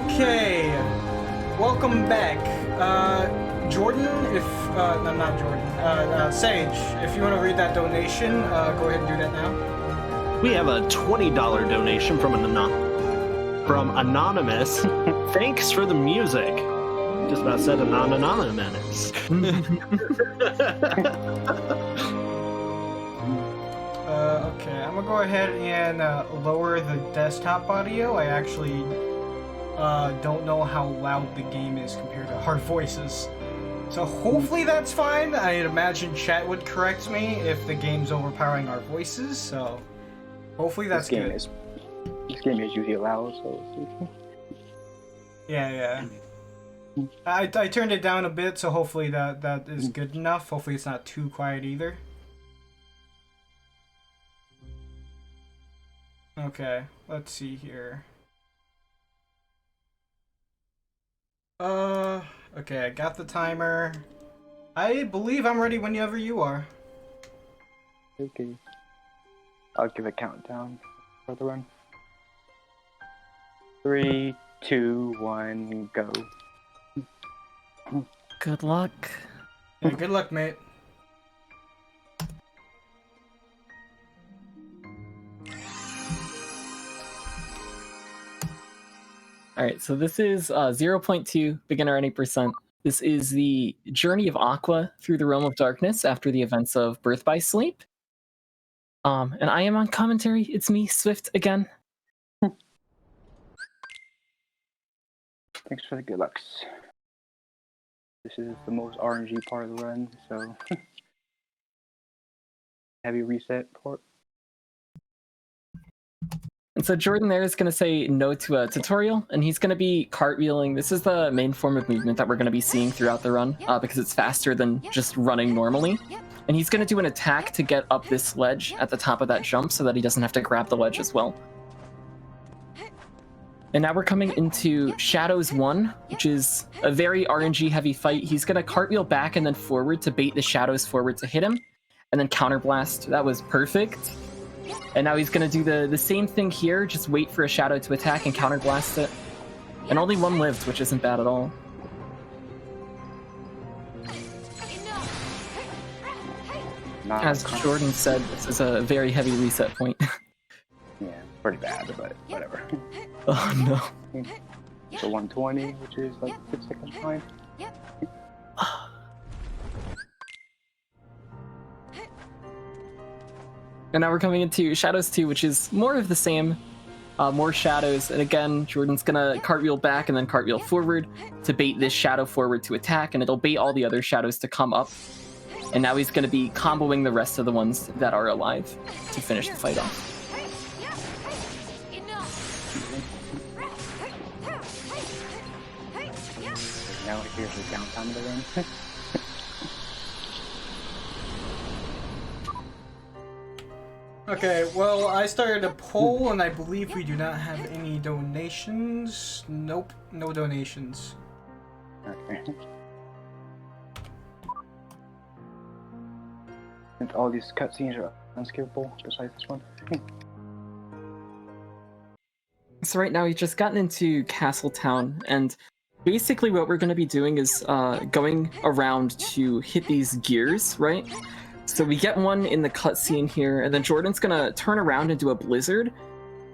Okay, welcome back. Jordan, if, no, not Jordan, Sage, if you want to read that donation, go ahead and do that now. We have a $20 donation from Anonymous. Thanks for the music. Just about said anonymous. Okay, I'm gonna go ahead and lower the desktop audio. I actually don't know how loud the game is compared to our voices. So hopefully that's fine. I'd imagine chat would correct me if the game's overpowering our voices, so hopefully that's good. This game is usually loud, so... Yeah. I turned it down a bit, so hopefully that is good enough. Hopefully it's not too quiet either. Okay, let's see here. Okay, I got the timer. I believe I'm ready whenever you are. Okay. I'll give a countdown for the run. 3, 2, 1, go. Good luck. Yeah, good luck, mate. Alright, so this is 0.2, beginner any percent. This is the journey of Aqua through the realm of darkness after the events of Birth by Sleep. And I am on commentary. It's me, Swift, again. Thanks for the good lucks. This is the most RNG part of the run, so... Heavy reset port. And so Jordan there is going to say no to a tutorial, and he's going to be cartwheeling. This is the main form of movement that we're going to be seeing throughout the run, because it's faster than just running normally. And he's going to do an attack to get up this ledge at the top of that jump so that he doesn't have to grab the ledge as well. And now we're coming into Shadows 1, which is a very RNG heavy fight. He's going to cartwheel back and then forward to bait the Shadows forward to hit him, and then counterblast. That was perfect. And now he's going to do the same thing here, just wait for a shadow to attack and counterblast it. And only one lived, which isn't bad at all. As Jordan said, this is a very heavy reset point. Yeah, pretty bad, but whatever. Oh no. So 120, which is like 6 seconds behind. And now we're coming into Shadows 2, which is more of the same. More shadows, and again, Jordan's gonna cartwheel back and then cartwheel forward to bait this shadow forward to attack, and it'll bait all the other shadows to come up. And now he's gonna be comboing the rest of the ones that are alive to finish the fight off. Now here's the downtime of the run. Okay, well, I started a poll, and I believe we do not have any donations. Nope, no donations. Okay. And all these cutscenes are unskippable, besides this one. So right now, we've just gotten into Castletown, and basically what we're going to be doing is going around to hit these gears, right? So we get one in the cutscene here, and then Jordan's gonna turn around and do a blizzard.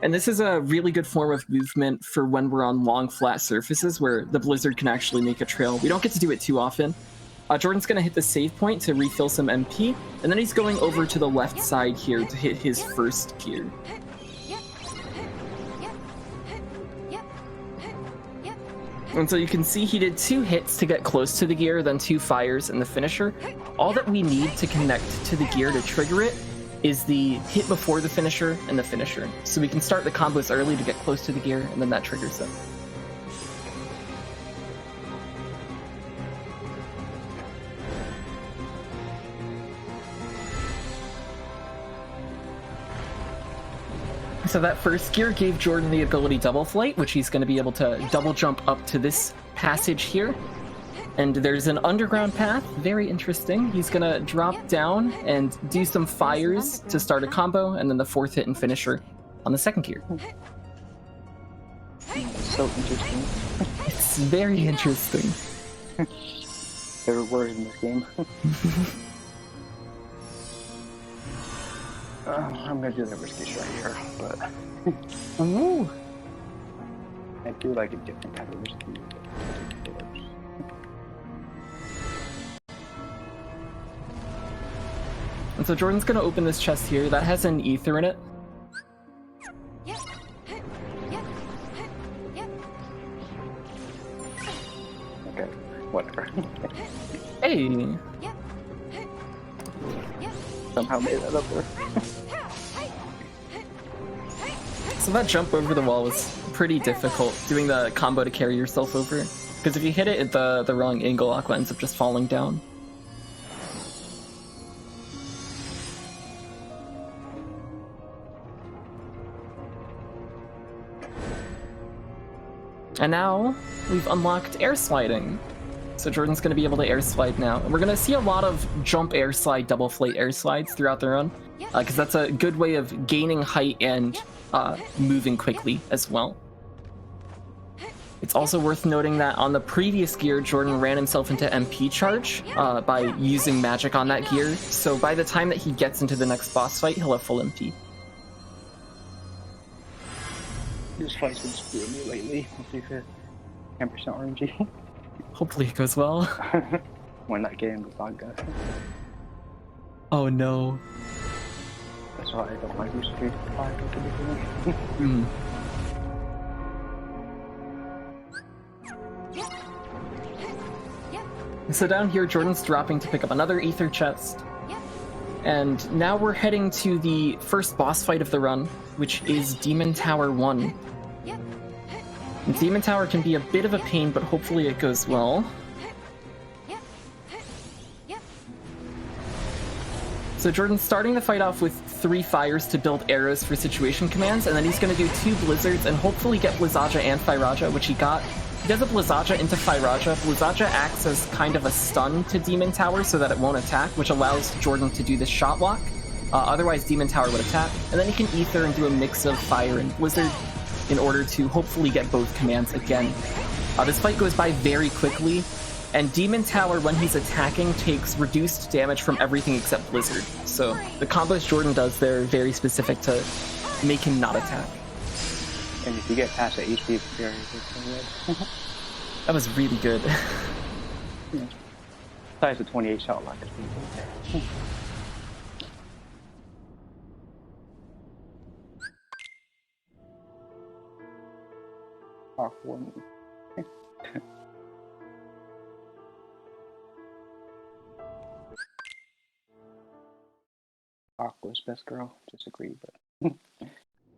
And this is a really good form of movement for when we're on long, flat surfaces where the blizzard can actually make a trail. We don't get to do it too often. Jordan's gonna hit the save point to refill some MP, and then he's going over to the left side here to hit his first gear. And so you can see he did 2 hits to get close to the gear, then 2 fires and the finisher. All that we need to connect to the gear to trigger it is the hit before the finisher and the finisher. So we can start the combos early to get close to the gear, and then that triggers it. So that first gear gave Jordan the ability double flight, which he's going to be able to double jump up to this passage here. And there's an underground path, very interesting. He's going to drop down and do some fires to start a combo, and then the 4th hit and finisher on the second gear. so interesting. It's very interesting. There are words in this game. I'm gonna do the risky shot here, but Ooh. I do like a different type of risky. And so Jordan's gonna open this chest here that has an ether in it. Okay, whatever. Hey. Somehow made that up there. So that jump over the wall was pretty difficult, doing the combo to carry yourself over. Because if you hit it at the wrong angle, Aqua ends up just falling down. And now, we've unlocked air sliding. So Jordan's going to be able to air slide now. And we're going to see a lot of jump air slide, double flight air slides throughout the run. Because that's a good way of gaining height and moving quickly as well. It's also worth noting that on the previous gear, Jordan ran himself into MP charge by using magic on that gear. So by the time that he gets into the next boss fight, he'll have full MP. This fight's been screwing me lately. Let's see if it's 10% RNG. Hopefully it goes well. When that game with vodka. Oh no. That's why I don't like these 3 to 5 individually. Mm. So down here, Jordan's dropping to pick up another ether chest. And now we're heading to the first boss fight of the run, which is Demon Tower 1. Demon Tower can be a bit of a pain, but hopefully it goes well. So Jordan's starting the fight off with 3 fires to build arrows for situation commands, and then he's going to do 2 blizzards and hopefully get Blizzaja and Thyraja, which he got. He does a Blizzaja into Thyraja. Blizzaja acts as kind of a stun to Demon Tower so that it won't attack, which allows Jordan to do this shot lock. Otherwise, Demon Tower would attack. And then he can Ether and do a mix of Fire and Blizzard in order to hopefully get both commands again. This fight goes by very quickly, and Demon Tower, when he's attacking, takes reduced damage from everything except Blizzard. So the combos Jordan does there are very specific to make him not attack. And if you get past the HP, it's very good. That was really good. Yeah. Besides the 28 shot lock is pretty good. One. Aqua's best girl. Disagree, but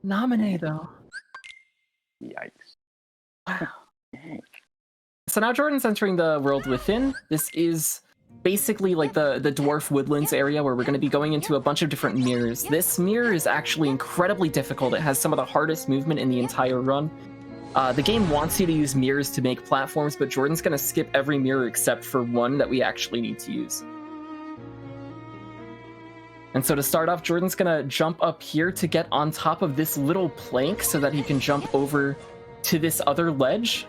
Nominate though. yikes. Wow. So now Jordan's entering the world within. This is basically like the dwarf woodlands area where we're going to be going into a bunch of different mirrors. This mirror is actually incredibly difficult. It has some of the hardest movement in the entire run. The game wants you to use mirrors to make platforms, but Jordan's going to skip every mirror except for one that we actually need to use. And so to start off, Jordan's going to jump up here to get on top of this little plank so that he can jump over to this other ledge.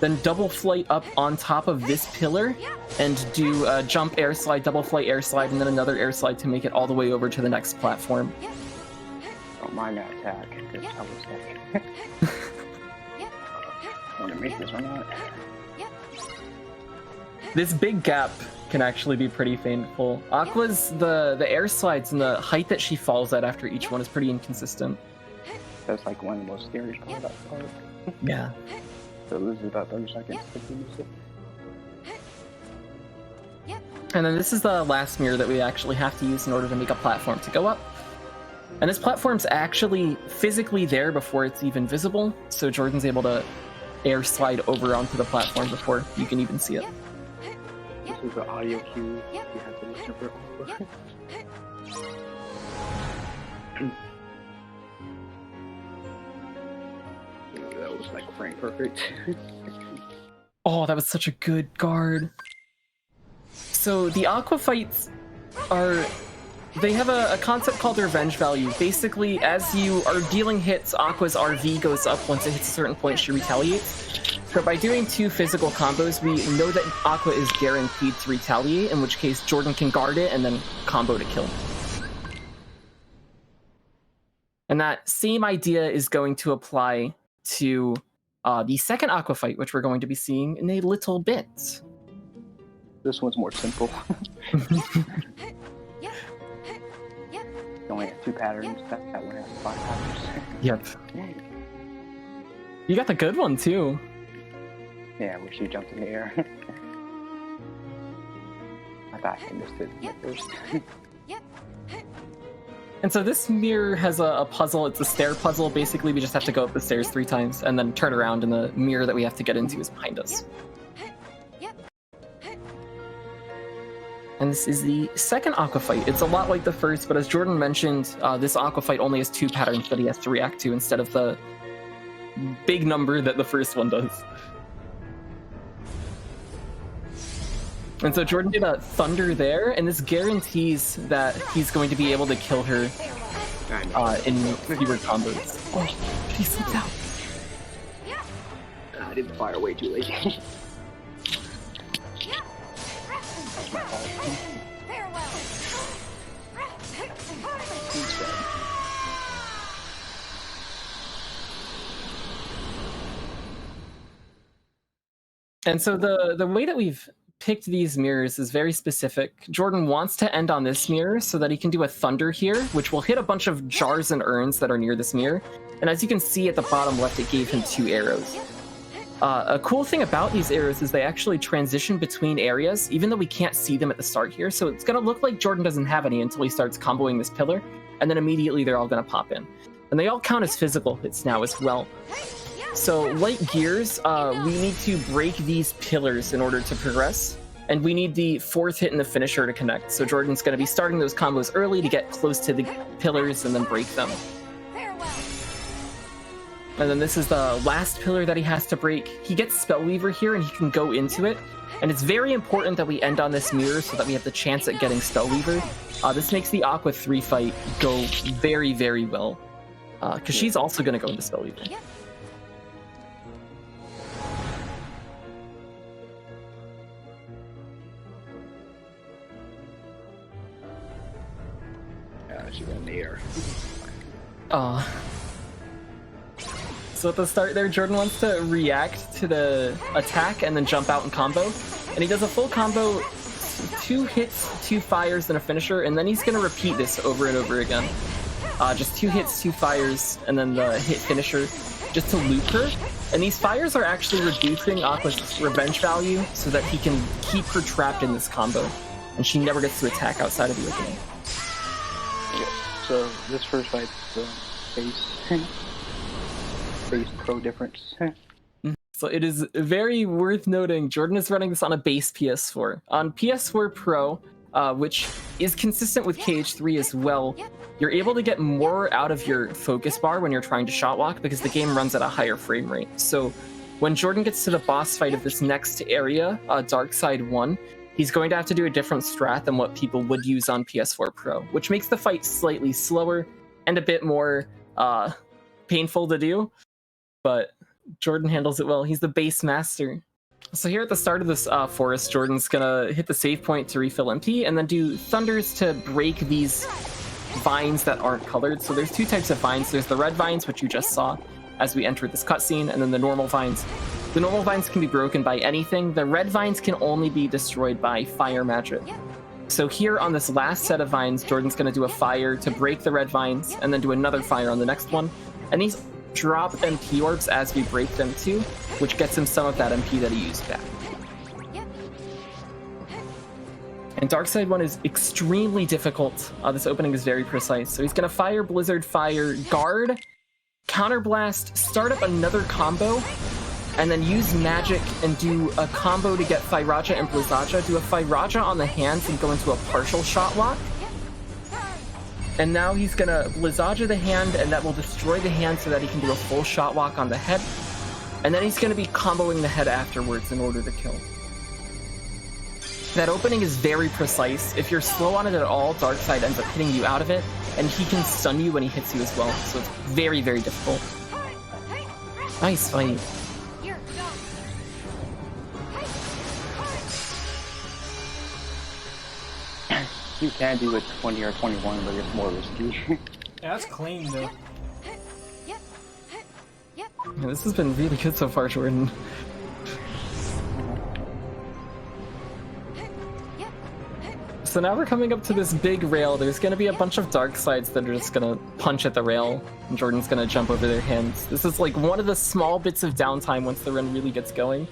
Then double flight up on top of this pillar and do a jump air slide, double flight air slide, and then another air slide to make it all the way over to the next platform. Don't mind that attack, because I was like... want to make this or not. This big gap can actually be pretty painful. Aqua's, the air slides and the height that she falls at after each one is pretty inconsistent. That's like one of the most scary parts of that part. Yeah. So it loses about 30 seconds to finish it. And then this is the last mirror that we actually have to use in order to make a platform to go up. And this platform's actually physically there before it's even visible, so Jordan's able to air slide over onto the platform before you can even see it. This is the audio cue you have to listen for. That was like frame perfect. Oh, that was such a good guard. So the Aqua fights are they have a concept called revenge value. Basically, as you are dealing hits, Aqua's RV goes up. Once it hits a certain point, she retaliates. So by doing 2 physical combos, we know that Aqua is guaranteed to retaliate, in which case Jordan can guard it and then combo to kill. And that same idea is going to apply to the second Aqua fight, which we're going to be seeing in a little bit. This one's more simple. You only have 2 patterns. That one has 5 patterns. Yep. You got the good one too. Yeah, where she jumped in the air. I thought I missed it at first. And so this mirror has a puzzle. It's a stair puzzle. Basically, we just have to go up the stairs 3 times and then turn around, and the mirror that we have to get into is behind us. And this is the second Aqua fight. It's a lot like the first, but as Jordan mentioned, this Aqua fight only has 2 patterns that he has to react to instead of the big number that the first one does. And so Jordan did a Thunder there, and this guarantees that he's going to be able to kill her in fewer combos. Oh, she slipped out. I didn't fire way too late. That's my fault. And so the way that we've picked these mirrors is very specific. Jordan wants to end on this mirror so that he can do a Thunder here, which will hit a bunch of jars and urns that are near this mirror. And as you can see at the bottom left, it gave him 2 arrows. A cool thing about these arrows is they actually transition between areas, even though we can't see them at the start here. So it's going to look like Jordan doesn't have any until he starts comboing this pillar, and then immediately they're all going to pop in. And they all count as physical hits now as well. So like gears, we need to break these pillars in order to progress, and we need the 4th hit in the finisher to connect. So Jordan's going to be starting those combos early to get close to the pillars and then break them. And then this is the last pillar that he has to break. He gets Spellweaver here and he can go into it. And it's very important that we end on this mirror so that we have the chance at getting Spellweaver. This makes the Aqua 3 fight go very, very well. Because she's also going to go into Spellweaver. She went in the air. So at the start there, Jordan wants to react to the attack and then jump out and combo. And he does a full combo, 2 hits, 2 fires, and a finisher, and then he's going to repeat this over and over again. Just 2 hits, 2 fires, and then the hit finisher, just to loop her. And these fires are actually reducing Aqua's revenge value so that he can keep her trapped in this combo. And she never gets to attack outside of the opening. So this first fight's base pro difference. So it is very worth noting, Jordan is running this on a base PS4. On PS4 Pro, which is consistent with KH3 as well, you're able to get more out of your focus bar when you're trying to shot walk because the game runs at a higher frame rate. So when Jordan gets to the boss fight of this next area, Dark Side 1, he's going to have to do a different strat than what people would use on PS4 Pro, which makes the fight slightly slower and a bit more painful to do. But Jordan handles it well. He's the base master. So here at the start of this forest, Jordan's gonna hit the save point to refill MP and then do thunders to break these vines that aren't colored. So there's 2 types of vines. There's the red vines, which you just saw as we entered this cutscene, and then the normal vines. The normal vines can be broken by anything. The red vines can only be destroyed by fire magic. So here on this last set of vines, Jordan's gonna do a fire to break the red vines and then do another fire on the next one. And these drop MP orbs as we break them too, which gets him some of that MP that he used back. And Dark Side 1 is extremely difficult. This opening is very precise. So he's gonna fire, blizzard, fire, guard, counterblast, start up another combo, and then use magic and do a combo to get Thyraja and Blizzaja, do a Thyraja on the hands and go into a partial shot lock. And now he's gonna Blizzaja the hand, and that will destroy the hand so that he can do a full shot walk on the head. And then he's gonna be comboing the head afterwards in order to kill. That opening is very precise. If you're slow on it at all, Darkseid ends up hitting you out of it, and he can stun you when he hits you as well, so it's very, very difficult. Nice fight. You can do it 20 or 21, but it's more risky. Yeah, that's clean though. Yeah, this has been really good so far, Jordan. So now we're coming up to this big rail. There's going to be a bunch of Darkseids that are just going to punch at the rail, and Jordan's going to jump over their hands. This is like one of the small bits of downtime once the run really gets going.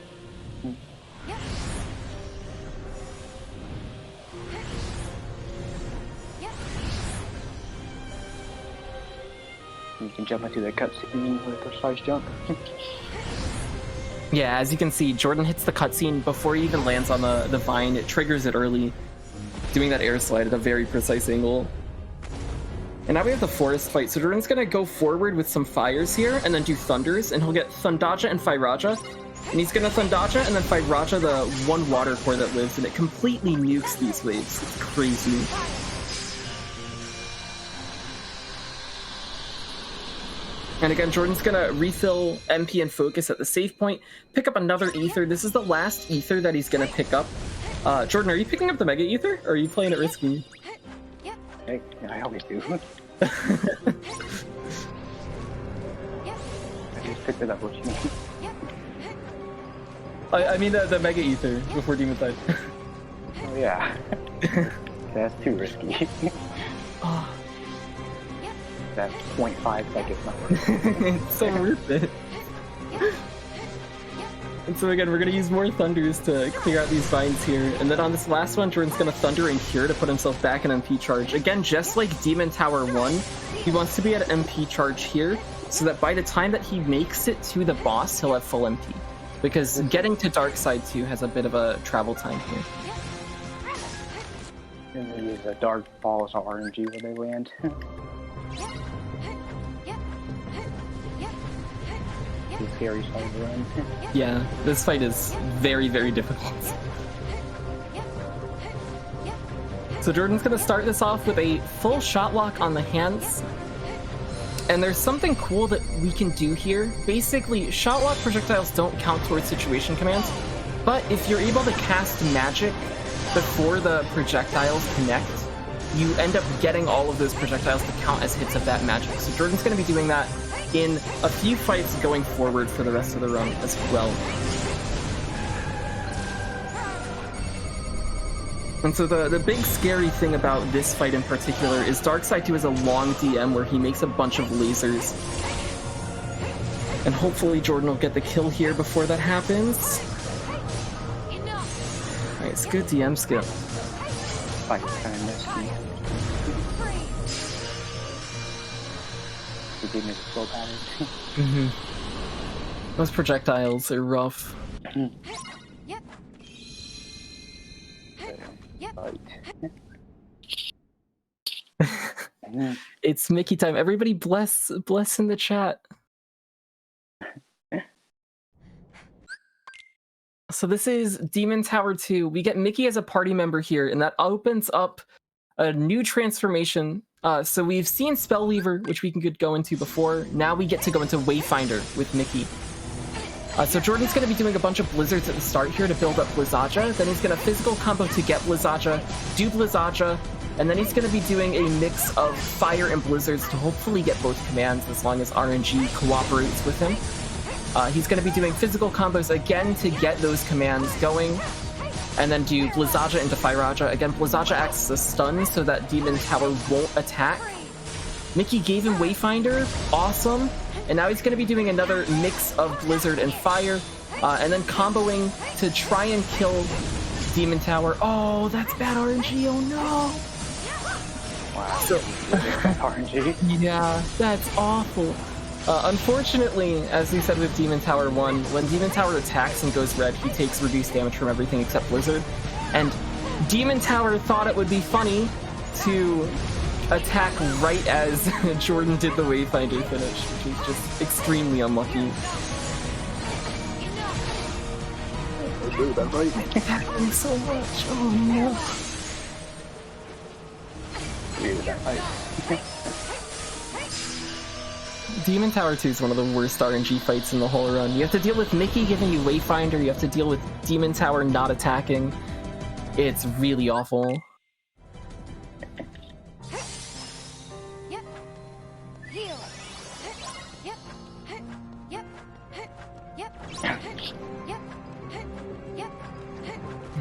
You can jump into the cutscene with a precise jump. Yeah, as you can see, Jordan hits the cutscene before he even lands on the vine. It triggers it early, doing that air slide at a very precise angle. And now we have the forest fight, so Jordan's gonna go forward with some fires here, and then do thunders, and he'll get Thundaja and Firaja. And he's gonna Thundaja and then Firaja the one water core that lives, and it completely nukes these waves. It's crazy. And again, Jordan's gonna refill MP and focus at the save point, pick up another ether. This is the last ether that he's gonna pick up. Jordan, are you picking up the Mega Ether, or are you playing it risky? Hey, I always do. I just picked it up, what you mean? I mean the Mega Ether before Demon Tide. Oh yeah. That's too risky. That's 0.5 seconds not worth it. It's so worth it. And so again, we're going to use more Thunders to clear out these vines here. And then on this last one, Jordan's going to Thunder and Cure to put himself back in MP charge. Again, just like Demon Tower 1, he wants to be at MP charge here, so that by the time that he makes it to the boss, he'll have full MP. Because getting to Darkseid 2 has a bit of a travel time here. And they use a Dark Balls or RNG where they land. Very slow to run. Yeah, this fight is very, very difficult. So Jordan's going to start this off with a full shot lock on the hands. And there's something cool that we can do here. Basically, shot lock projectiles don't count towards situation commands, but if you're able to cast magic before the projectiles connect, you end up getting all of those projectiles to count as hits of that magic. So Jordan's going to be doing that in a few fights going forward for the rest of the run as well. And so the big scary thing about this fight in particular is Darkseid 2 has a long DM where he makes a bunch of lasers. And hopefully Jordan will get the kill here before that happens. Alright, it's good DM skill. Fight kind of messy. Slow pattern. Those projectiles are rough. It's Mickey time. Everybody bless in the chat. So this is Demon Tower 2. We get Mickey as a party member here, and that opens up a new transformation. So we've seen Spellweaver, which we can go into before. Now we get to go into Wayfinder with Mickey. So Jordan's going to be doing a bunch of Blizzards at the start here to build up Blizzaja. Then he's going to physical combo to get Blizzaja, do Blizzaja, and then he's going to be doing a mix of Fire and Blizzards to hopefully get both commands as long as RNG cooperates with him. He's going to be doing physical combos again to get those commands going. And then do Blizzaja into Firaja. Again, Blizzaja acts as a stun so that Demon Tower won't attack. Mickey gave him Wayfinder. Awesome. And now he's going to be doing another mix of Blizzard and Fire. And then comboing to try and kill Demon Tower. Oh, that's bad RNG. Oh, no. Wow. So, RNG. Yeah, that's awful. Unfortunately, as we said with Demon Tower 1, when Demon Tower attacks and goes red, he takes reduced damage from everything except Blizzard. And Demon Tower thought it would be funny to attack right as Jordan did the Wayfinder finish, which is just extremely unlucky. really bad fight. Happening so much. Oh no. Really bad fight. Demon Tower 2 is one of the worst RNG fights in the whole run. You have to deal with Mickey giving you Wayfinder, you have to deal with Demon Tower not attacking. It's really awful.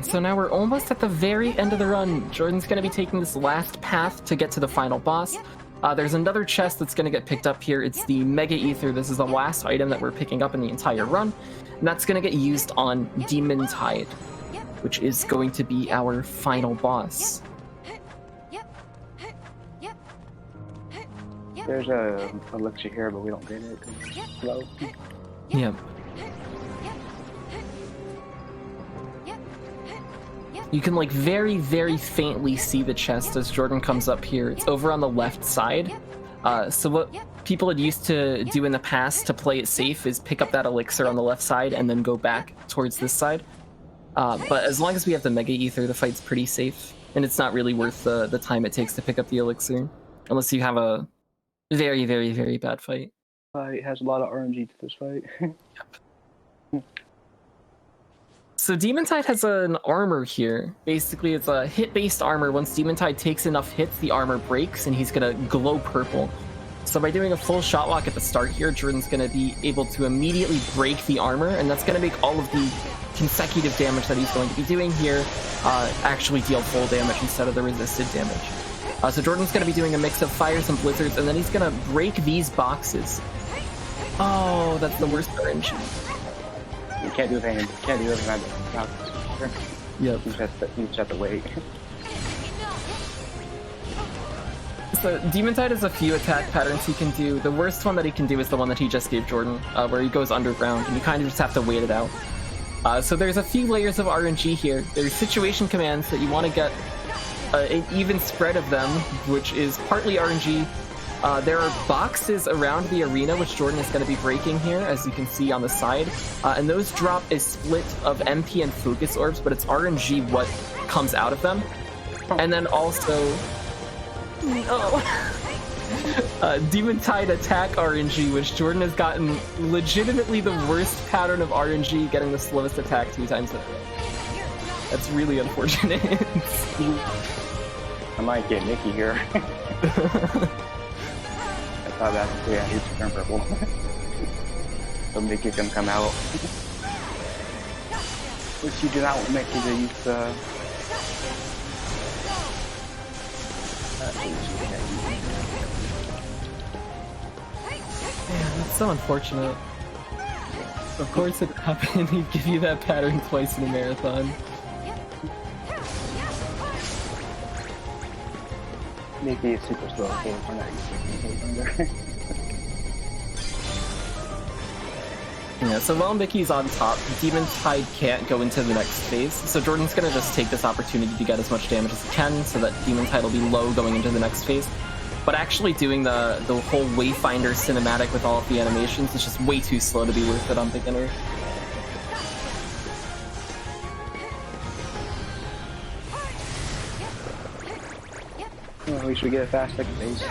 So now we're almost at the very end of the run. Jordan's going to be taking this last path to get to the final boss. There's another chest that's going to get picked up here. It's the Mega Ether. This is the last item that we're picking up in the entire run. And that's going to get used on Demon Tide, which is going to be our final boss. There's a elixir here, but we don't get it. 'Cause it's low. Yep. You can like very, very faintly see the chest as Jordan comes up here. It's over on the left side. So what people had used to do in the past to play it safe is pick up that elixir on the left side and then go back towards this side. But as long as we have the Mega Ether, the fight's pretty safe. And it's not really worth the time it takes to pick up the elixir. Unless you have a very, very, very bad fight. Fight has a lot of RNG to this fight. So Demon Tide has an armor here. Basically, it's a hit-based armor. Once Demon Tide takes enough hits, the armor breaks, and he's gonna glow purple. So by doing a full shot lock at the start here, Jordan's gonna be able to immediately break the armor, and that's gonna make all of the consecutive damage that he's going to be doing here actually deal full damage instead of the resisted damage. So Jordan's gonna be doing a mix of fires and blizzards, and then he's gonna break these boxes. Oh, that's the worst RNG. You can't do anything. Can't do anything. Yep. You just have to wait. So Demon Tide has a few attack patterns he can do. The worst one that he can do is the one that he just gave Jordan, where he goes underground, and you kind of just have to wait it out. So there's a few layers of RNG here. There's situation commands that you want to get an even spread of them, which is partly RNG. There are boxes around the arena, which Jordan is going to be breaking here, as you can see on the side. And those drop a split of MP and focus orbs, but it's RNG what comes out of them. And then also... Demon Tide attack RNG, which Jordan has gotten legitimately the worst pattern of RNG, getting the slowest attack 2 times a day. That's really unfortunate. I might get Mickey here. Oh, that's, yeah, he's turn purple. So Mickey's gonna come out. Which you do not want Mickey to use Man, that's so unfortunate. Of course it happened, he'd give you that pattern twice in a marathon. Mickey is super slow, so I'm not using Yeah, so while Mickey's on top, Demon Tide can't go into the next phase, so Jordan's gonna just take this opportunity to get as much damage as he can, so that Demon Tide will be low going into the next phase. But actually doing the whole Wayfinder cinematic with all of the animations is just way too slow to be worth it on beginner. Well, we should get a fast second phase.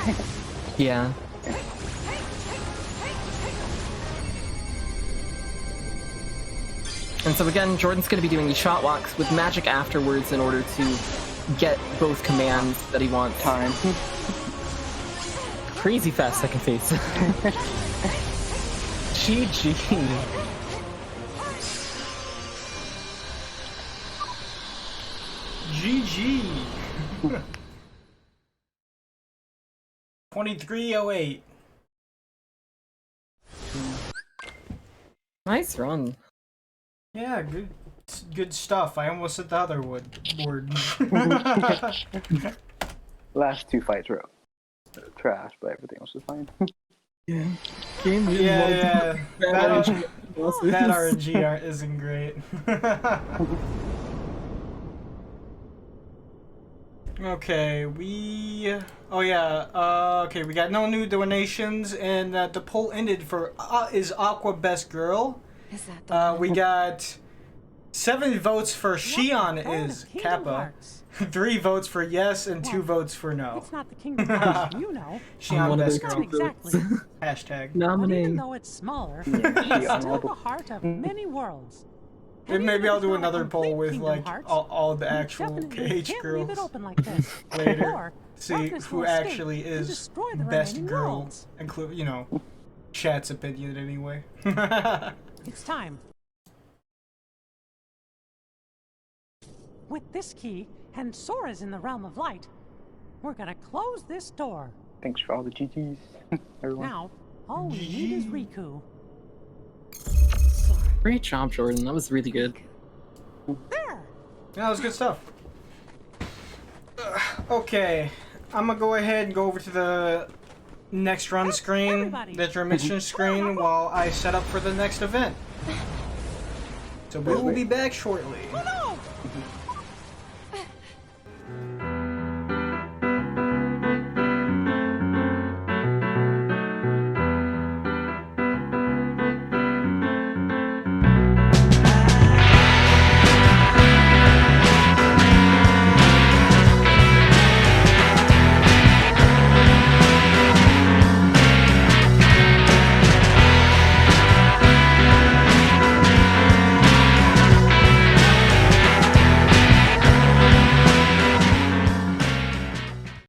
Yeah. And so again, Jordan's going to be doing these shot locks with magic afterwards in order to get both commands that he wants. Time. Crazy fast second phase. GG. GG. 2308. Nice run. Yeah, good stuff. I almost hit the other board. Last 2 fights were trash, but everything else was fine. Yeah. Game really Yeah. That bosses. RNG isn't great. Okay, oh yeah, okay, we got no new donations, and the poll ended for is Aqua best girl. Is that the We got 7 votes for Shion is Kappa. 3 votes for yes and 2 votes for no. It's not the Kingdom Hearts you know. Shion One of best those girl. Exactly. Hashtag. But even Nominate. though it's smaller, Yeah, it's still Shion. the heart of many worlds. And maybe I'll do another poll complete with Kingdom like Hearts, all the you actual definitely KH can't leave it girls open like this. later. Or See darkness who will escape actually and is destroy the best remaining girl. worlds. Include, you know, chat's opinion anyway. It's time. With this key and Sora's in the realm of light, we're gonna close this door. Thanks for all the GGs, everyone. Now, all we need is Riku. Great job, Jordan. That was really good. There! Yeah, that was good stuff. Okay, I'm gonna go ahead and go over to the next run screen, everybody. the intermission screen, while I set up for the next event. So we will be back shortly. Oh no!